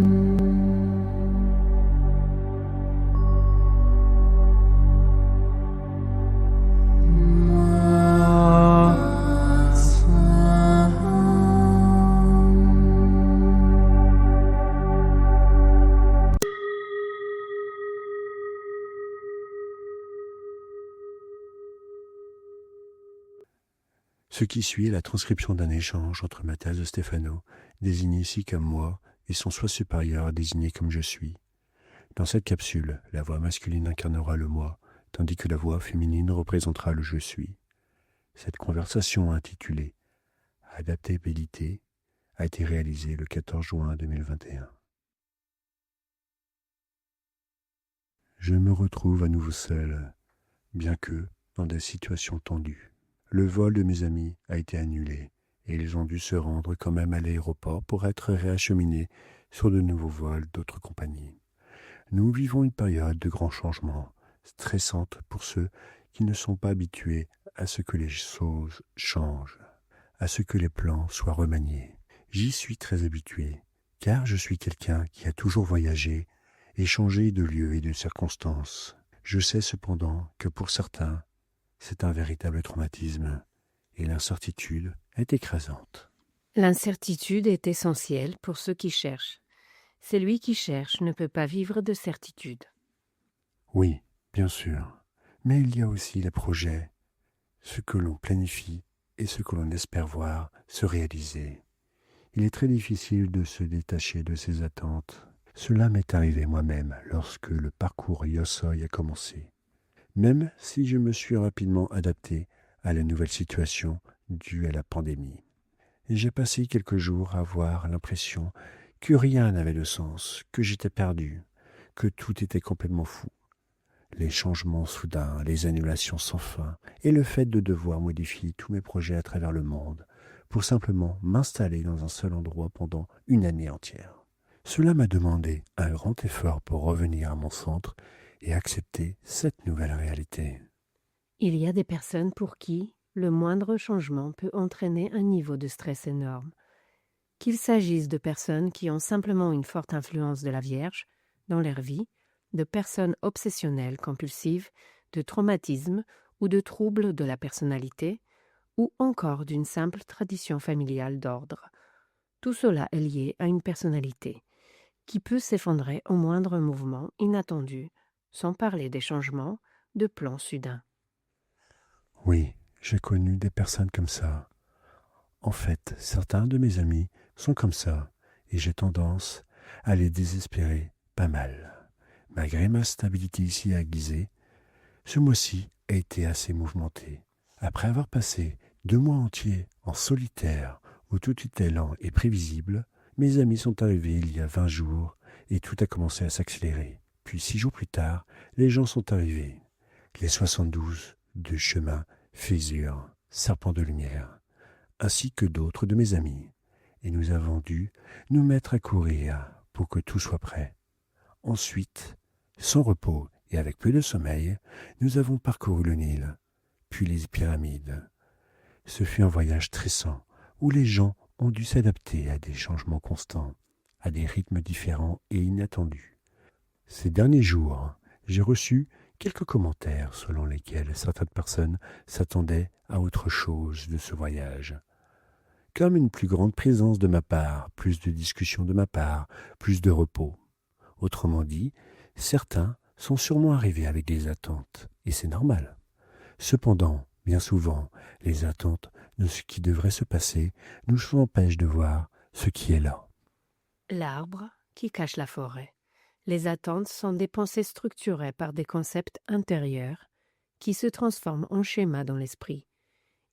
Ce qui suit est la transcription d'un échange entre Mathias de Stefano, désigné ici comme moi, et son soi supérieur désigné comme je suis. Dans cette capsule, la voix masculine incarnera le moi, tandis que la voix féminine représentera le je suis. Cette conversation intitulée « Adaptabilité » a été réalisée le 14 juin 2021. Je me retrouve à nouveau seul, bien que dans des situations tendues. Le vol de mes amis a été annulé et ils ont dû se rendre quand même à l'aéroport pour être réacheminés sur de nouveaux vols d'autres compagnies. Nous vivons une période de grands changements, stressante pour ceux qui ne sont pas habitués à ce que les choses changent, à ce que les plans soient remaniés. J'y suis très habitué, car je suis quelqu'un qui a toujours voyagé et changé de lieu et de circonstances. Je sais cependant que pour certains, c'est un véritable traumatisme et l'incertitude est écrasante. L'incertitude est essentielle pour ceux qui cherchent. Celui qui cherche ne peut pas vivre de certitude. Oui, bien sûr, mais il y a aussi les projets, ce que l'on planifie et ce que l'on espère voir se réaliser. Il est très difficile de se détacher de ses attentes. Cela m'est arrivé moi-même lorsque le parcours Yosoi a commencé. Même si je me suis rapidement adapté à la nouvelle situation due à la pandémie. J'ai passé quelques jours à avoir l'impression que rien n'avait de sens, que j'étais perdu, que tout était complètement fou. Les changements soudains, les annulations sans fin, et le fait de devoir modifier tous mes projets à travers le monde, pour simplement m'installer dans un seul endroit pendant une année entière. Cela m'a demandé un grand effort pour revenir à mon centre et accepter cette nouvelle réalité. Il y a des personnes pour qui le moindre changement peut entraîner un niveau de stress énorme. Qu'il s'agisse de personnes qui ont simplement une forte influence de la Vierge dans leur vie, de personnes obsessionnelles compulsives, de traumatismes ou de troubles de la personnalité, ou encore d'une simple tradition familiale d'ordre. Tout cela est lié à une personnalité qui peut s'effondrer au moindre mouvement inattendu, sans parler des changements de plan soudain. Oui, j'ai connu des personnes comme ça. En fait, certains de mes amis sont comme ça, et j'ai tendance à les désespérer pas mal. Malgré ma stabilité ici à Gizeh, ce mois-ci a été assez mouvementé. Après avoir passé 2 mois entiers en solitaire, où tout était lent et prévisible, mes amis sont arrivés il y a 20 jours, et tout a commencé à s'accélérer. Puis 6 jours plus tard, les gens sont arrivés. Les 72 de chemin, Fésure, Serpent de lumière, ainsi que d'autres de mes amis, et nous avons dû nous mettre à courir pour que tout soit prêt. Ensuite, sans repos et avec peu de sommeil, nous avons parcouru le Nil, puis les pyramides. Ce fut un voyage stressant, où les gens ont dû s'adapter à des changements constants, à des rythmes différents et inattendus. Ces derniers jours, j'ai reçu quelques commentaires selon lesquels certaines personnes s'attendaient à autre chose de ce voyage. Comme une plus grande présence de ma part, plus de discussions de ma part, plus de repos. Autrement dit, certains sont sûrement arrivés avec des attentes, et c'est normal. Cependant, bien souvent, les attentes de ce qui devrait se passer nous empêchent de voir ce qui est là. L'arbre qui cache la forêt. Les attentes sont des pensées structurées par des concepts intérieurs qui se transforment en schémas dans l'esprit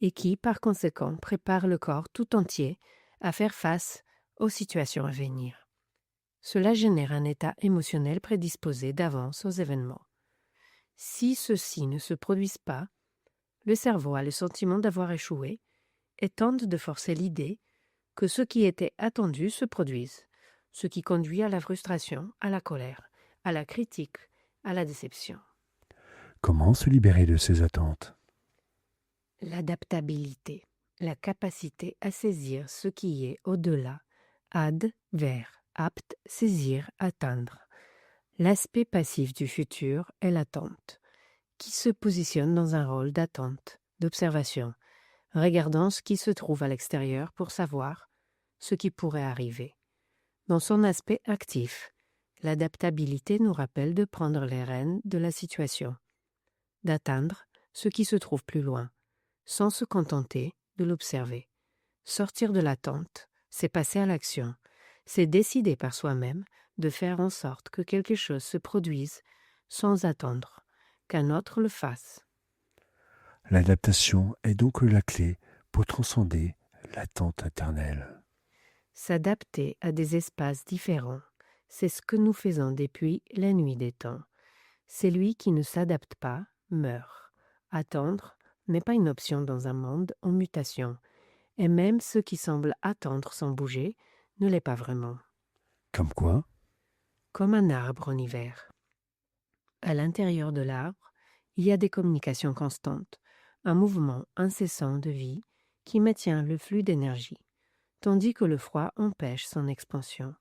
et qui, par conséquent, préparent le corps tout entier à faire face aux situations à venir. Cela génère un état émotionnel prédisposé d'avance aux événements. Si ceux-ci ne se produisent pas, le cerveau a le sentiment d'avoir échoué et tente de forcer l'idée que ce qui était attendu se produise, ce qui conduit à la frustration, à la colère, à la critique, à la déception. Comment se libérer de ces attentes ? L'adaptabilité, la capacité à saisir ce qui est au-delà, ad vers, apte, saisir, atteindre. L'aspect passif du futur est l'attente, qui se positionne dans un rôle d'attente, d'observation, regardant ce qui se trouve à l'extérieur pour savoir ce qui pourrait arriver. Dans son aspect actif, l'adaptabilité nous rappelle de prendre les rênes de la situation, d'atteindre ce qui se trouve plus loin, sans se contenter de l'observer. Sortir de l'attente, c'est passer à l'action, c'est décider par soi-même de faire en sorte que quelque chose se produise sans attendre qu'un autre le fasse. L'adaptation est donc la clé pour transcender l'attente éternelle. S'adapter à des espaces différents, c'est ce que nous faisons depuis la nuit des temps. Celui qui ne s'adapte pas meurt. Attendre n'est pas une option dans un monde en mutation, et même ceux qui semblent attendre sans bouger ne l'est pas vraiment. Comme quoi, Comme un arbre en hiver. À l'intérieur de l'arbre, il y a des communications constantes, un mouvement incessant de vie qui maintient le flux d'énergie, tandis que le froid empêche son expansion.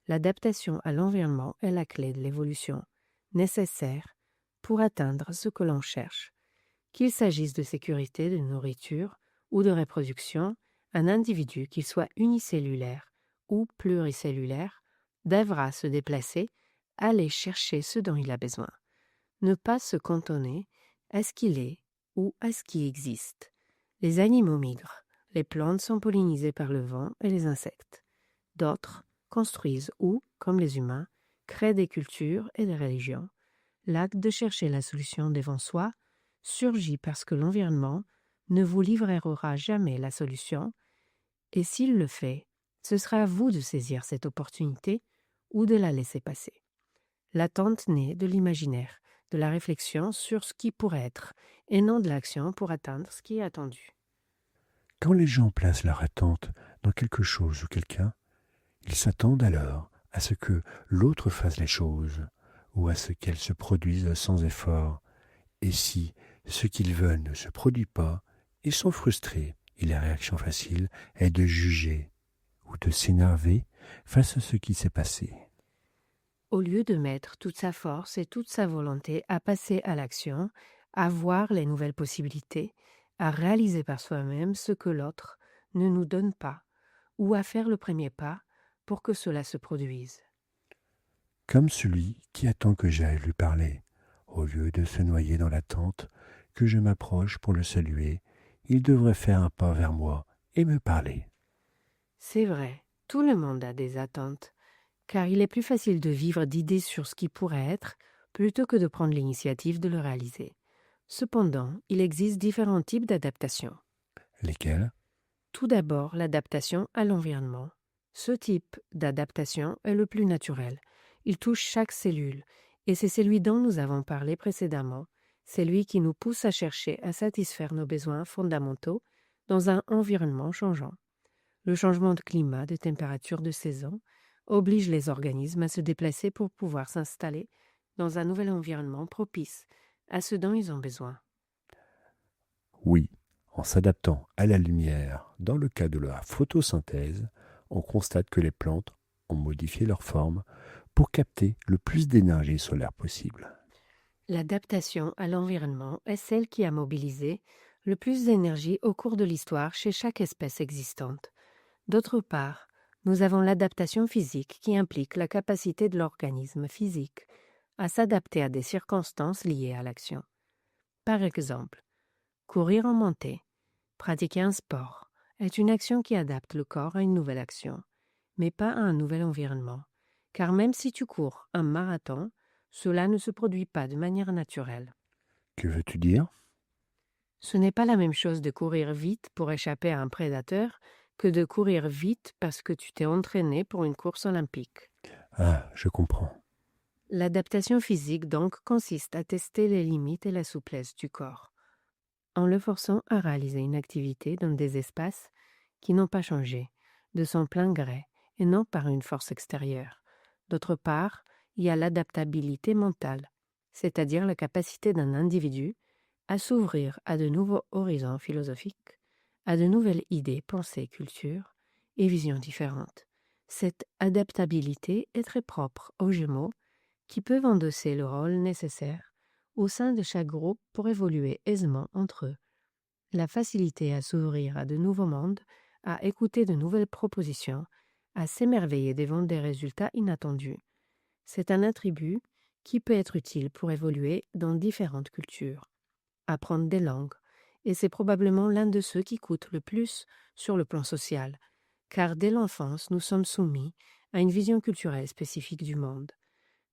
L'adaptation à l'environnement est la clé de l'évolution, nécessaire pour atteindre ce que l'on cherche. Qu'il s'agisse de sécurité, de nourriture ou de reproduction, un individu, qu'il soit unicellulaire ou pluricellulaire, devra se déplacer, aller chercher ce dont il a besoin. Ne pas se cantonner à ce qu'il est ou à ce qui existe. Les animaux migrent, les plantes sont pollinisées par le vent et les insectes. D'autres construisent ou, comme les humains, créent des cultures et des religions. L'acte de chercher la solution devant soi surgit parce que l'environnement ne vous livrera jamais la solution, et s'il le fait, ce sera à vous de saisir cette opportunité ou de la laisser passer. L'attente naît de l'imaginaire, de la réflexion sur ce qui pourrait être, et non de l'action pour atteindre ce qui est attendu. quand les gens placent leur attente dans quelque chose ou quelqu'un, ils s'attendent alors à ce que l'autre fasse les choses ou à ce qu'elles se produisent sans effort. Et si ce qu'ils veulent ne se produit pas, ils sont frustrés et la réaction facile est de juger ou de s'énerver face à ce qui s'est passé. Au lieu de mettre toute sa force et toute sa volonté à passer à l'action, à voir les nouvelles possibilités, à réaliser par soi-même ce que l'autre ne nous donne pas, ou à faire le premier pas pour que cela se produise. Comme celui qui attend que j'aille lui parler. Au lieu de se noyer dans l'attente que je m'approche pour le saluer, il devrait faire un pas vers moi et me parler. C'est vrai, tout le monde a des attentes, car il est plus facile de vivre d'idées sur ce qui pourrait être plutôt que de prendre l'initiative de le réaliser. Cependant, il existe différents types d'adaptation. Lesquels? Tout d'abord, l'adaptation à l'environnement. Ce type d'adaptation est le plus naturel. Il touche chaque cellule, et c'est celui dont nous avons parlé précédemment, celui qui nous pousse à chercher à satisfaire nos besoins fondamentaux dans un environnement changeant. Le changement de climat, de température, de saison oblige les organismes à se déplacer pour pouvoir s'installer dans un nouvel environnement propice à ce dont ils ont besoin. Oui, en s'adaptant à la lumière, dans le cas de la photosynthèse, on constate que les plantes ont modifié leur forme pour capter le plus d'énergie solaire possible. L'adaptation à l'environnement est celle qui a mobilisé le plus d'énergie au cours de l'histoire chez chaque espèce existante. D'autre part, nous avons l'adaptation physique qui implique la capacité de l'organisme physique à s'adapter à des circonstances liées à l'action. Par exemple, courir en montée, pratiquer un sport, est une action qui adapte le corps à une nouvelle action, mais pas à un nouvel environnement, car même si tu cours un marathon, cela ne se produit pas de manière naturelle. Que veux-tu dire? Ce n'est pas la même chose de courir vite pour échapper à un prédateur que de courir vite parce que tu t'es entraîné pour une course olympique. Ah, je comprends. L'adaptation physique donc consiste à tester les limites et la souplesse du corps, en le forçant à réaliser une activité dans des espaces qui n'ont pas changé, de son plein gré, et non par une force extérieure. D'autre part, il y a l'adaptabilité mentale, c'est-à-dire la capacité d'un individu à s'ouvrir à de nouveaux horizons philosophiques, à de nouvelles idées, pensées, cultures et visions différentes. Cette adaptabilité est très propre aux Gémeaux, qui peuvent endosser le rôle nécessaire au sein de chaque groupe pour évoluer aisément entre eux. La facilité à s'ouvrir à de nouveaux mondes, à écouter de nouvelles propositions, à s'émerveiller devant des résultats inattendus. C'est un attribut qui peut être utile pour évoluer dans différentes cultures, apprendre des langues, et c'est probablement l'un de ceux qui coûtent le plus sur le plan social, car dès l'enfance nous sommes soumis à une vision culturelle spécifique du monde.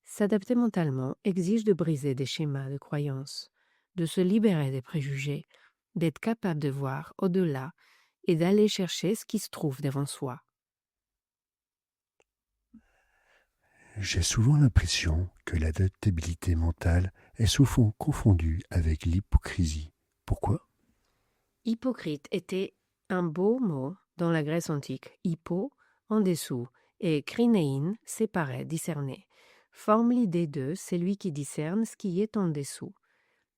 S'adapter mentalement exige de briser des schémas de croyances, de se libérer des préjugés, d'être capable de voir au-delà et d'aller chercher ce qui se trouve devant soi. J'ai souvent l'impression que l'adaptabilité mentale est souvent confondue avec l'hypocrisie. Pourquoi? Hypocrite était un beau mot dans la Grèce antique. Hypo, en dessous, et krinéin, séparé, discerné, forme l'idée de celui qui discerne ce qui est en dessous.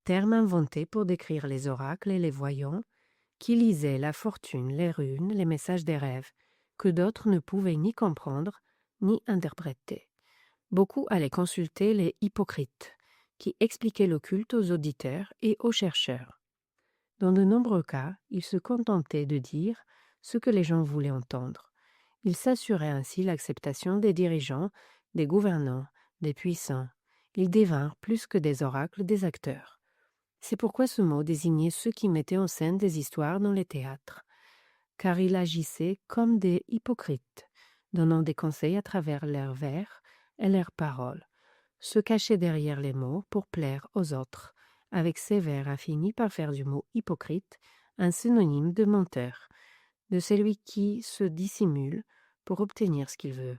Terme inventé pour décrire les oracles et les voyants, qui lisaient la fortune, les runes, les messages des rêves, que d'autres ne pouvaient ni comprendre ni interpréter. Beaucoup allaient consulter les hypocrites, qui expliquaient l'occulte aux auditeurs et aux chercheurs. Dans de nombreux cas, ils se contentaient de dire ce que les gens voulaient entendre. Ils s'assuraient ainsi l'acceptation des dirigeants, des gouvernants, des puissants. Ils devinrent plus que des oracles, des acteurs. C'est pourquoi ce mot désignait ceux qui mettaient en scène des histoires dans les théâtres, car ils agissaient comme des hypocrites, donnant des conseils à travers leurs vers et leurs paroles, se cachaient derrière les mots pour plaire aux autres. Avec ces vers a fini par faire du mot hypocrite un synonyme de menteur, de celui qui se dissimule pour obtenir ce qu'il veut,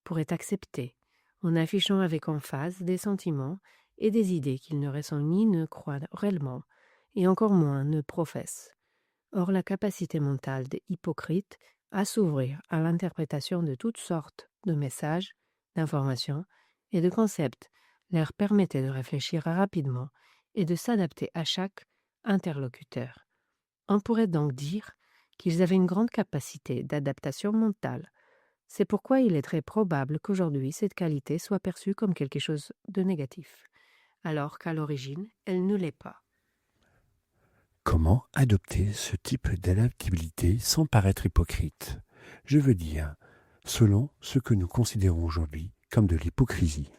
pour être accepté, en affichant avec emphase des sentiments et des idées qu'il ne ressent ni ne croit réellement, et encore moins ne professe. Or, la capacité mentale des hypocrites à s'ouvrir à l'interprétation de toutes sortes de messages, d'informations et de concepts leur permettait de réfléchir rapidement et de s'adapter à chaque interlocuteur. On pourrait donc dire qu'ils avaient une grande capacité d'adaptation mentale. C'est pourquoi il est très probable qu'aujourd'hui cette qualité soit perçue comme quelque chose de négatif, alors qu'à l'origine elle ne l'est pas. Comment adopter ce type d'adaptabilité sans paraître hypocrite? Je veux dire, selon ce que nous considérons aujourd'hui comme de l'hypocrisie.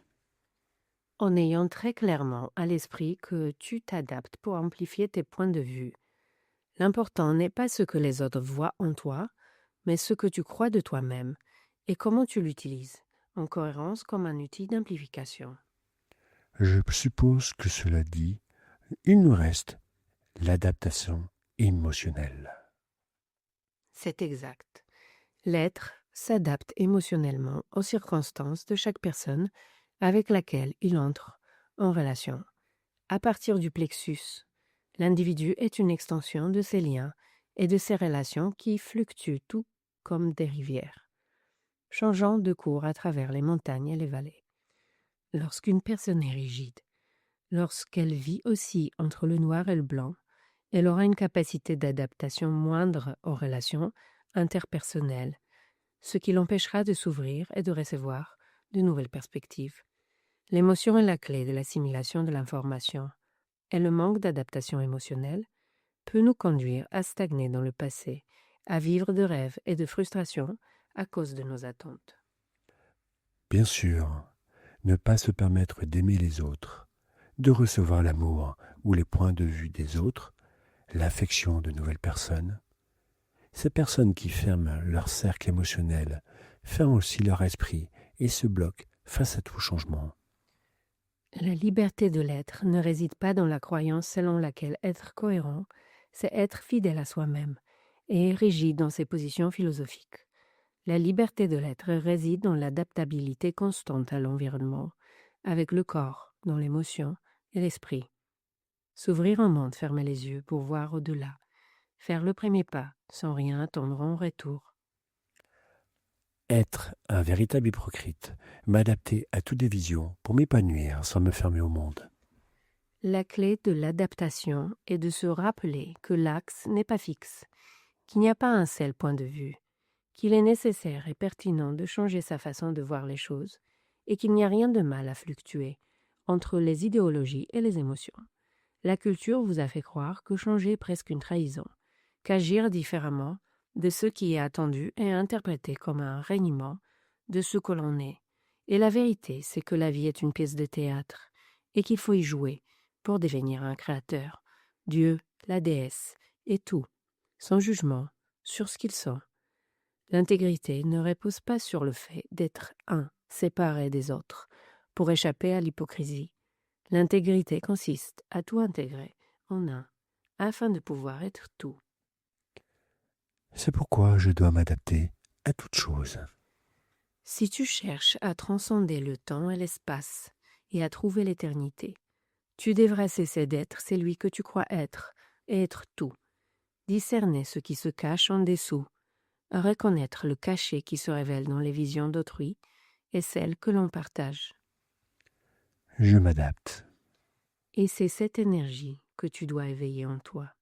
En ayant très clairement à l'esprit que tu t'adaptes pour amplifier tes points de vue. L'important n'est pas ce que les autres voient en toi, mais ce que tu crois de toi-même et comment tu l'utilises, en cohérence comme un outil d'amplification. Je suppose que cela dit, il nous reste l'adaptation émotionnelle. C'est exact. L'être s'adapte émotionnellement aux circonstances de chaque personne avec laquelle il entre en relation. À partir du plexus, l'individu est une extension de ses liens et de ses relations qui fluctuent tout comme des rivières, changeant de cours à travers les montagnes et les vallées. Lorsqu'une personne est rigide, lorsqu'elle vit aussi entre le noir et le blanc, elle aura une capacité d'adaptation moindre aux relations interpersonnelles, ce qui l'empêchera de s'ouvrir et de recevoir de nouvelles perspectives. L'émotion est la clé de l'assimilation de l'information, et le manque d'adaptation émotionnelle peut nous conduire à stagner dans le passé, à vivre de rêves et de frustrations à cause de nos attentes. Bien sûr, ne pas se permettre d'aimer les autres, de recevoir l'amour ou les points de vue des autres, l'affection de nouvelles personnes. Ces personnes qui ferment leur cercle émotionnel ferment aussi leur esprit et se bloquent face à tout changement. La liberté de l'être ne réside pas dans la croyance selon laquelle être cohérent, c'est être fidèle à soi-même et rigide dans ses positions philosophiques. La liberté de l'être réside dans l'adaptabilité constante à l'environnement, avec le corps, dans l'émotion et l'esprit. S'ouvrir au monde, fermer les yeux pour voir au-delà, faire le premier pas sans rien attendre en retour. Être un véritable hypocrite, m'adapter à toutes les visions pour m'épanouir sans me fermer au monde. La clé de l'adaptation est de se rappeler que l'axe n'est pas fixe, qu'il n'y a pas un seul point de vue, qu'il est nécessaire et pertinent de changer sa façon de voir les choses et qu'il n'y a rien de mal à fluctuer entre les idéologies et les émotions. La culture vous a fait croire que changer est presque une trahison, qu'agir différemment de ce qui est attendu est interprété comme un reniement de ce que l'on est. Et la vérité, c'est que la vie est une pièce de théâtre et qu'il faut y jouer pour devenir un créateur, Dieu, la déesse et tout, sans jugement sur ce qu'ils sont. L'intégrité ne repose pas sur le fait d'être un, séparé des autres, pour échapper à l'hypocrisie. L'intégrité consiste à tout intégrer en un, afin de pouvoir être tout. C'est pourquoi je dois m'adapter à toute chose. Si tu cherches à transcender le temps et l'espace et à trouver l'éternité, tu devras cesser d'être celui que tu crois être et être tout. Discerner ce qui se cache en dessous, reconnaître le cachet qui se révèle dans les visions d'autrui et celles que l'on partage. Je m'adapte. Et c'est cette énergie que tu dois éveiller en toi.